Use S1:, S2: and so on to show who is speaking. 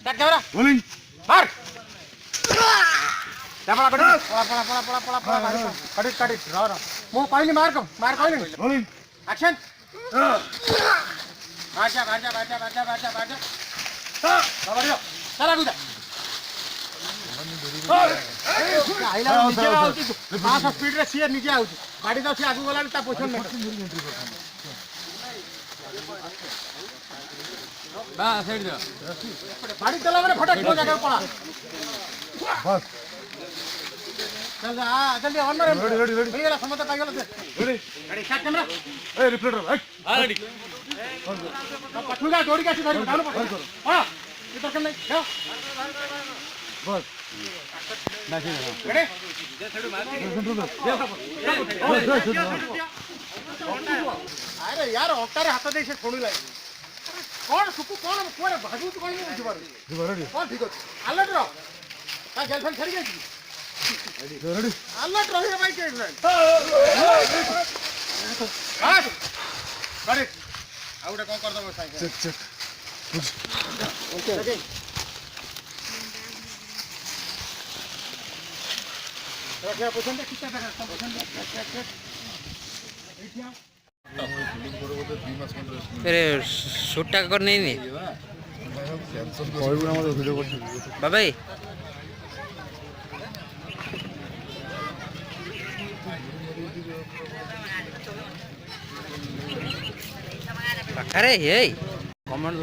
S1: Start camera.
S2: Rolling.
S1: Mark. Pala. Cut it. Raw. Move. Finally, mark. Finally.
S2: Rolling.
S1: Action. Baca. Salah kuda. आइला नीचे आउची पास speed रे share नीचे आउची गाड़ी तो से आगु वाला ता पोजीशन में बा साइड दे गाड़ी चला माने फटक को जगह पड़ा
S2: बस
S1: चल जा जल्दी ऑन मारे
S2: रेडी
S1: मिल गया समझ पाई गेल से
S2: रेडी
S1: गाड़ी स्टार्ट कैमरा
S2: ए रिफ्लेक्टर हां
S1: रेडी पछुगा जोड़ी का धर डालो हां इधर कर नहीं जाओ
S2: बस
S1: रेडी अरे यार ओकारे हाथ दे से छोड़ी लाई कौन सुकु कौन कोरे भागु तो कोई नहीं बुझ पारे
S2: रेडी
S1: कौन ठीक है अलर्ट रहो का गर्लफ्रेंड छड़ी गई
S2: रेडी
S1: अलर्ट रहो भाई के हां करे आउडे कोन कर दबो साइकिल
S2: चेक
S1: ओके रखिया पोजीशन दे कितना देखा पोजीशन दे
S3: फिर शूटটা कर नहीं नी
S2: কয়গুলো আমাদের ভিডিও করতে
S3: বাবাই আরে এই কমান্ড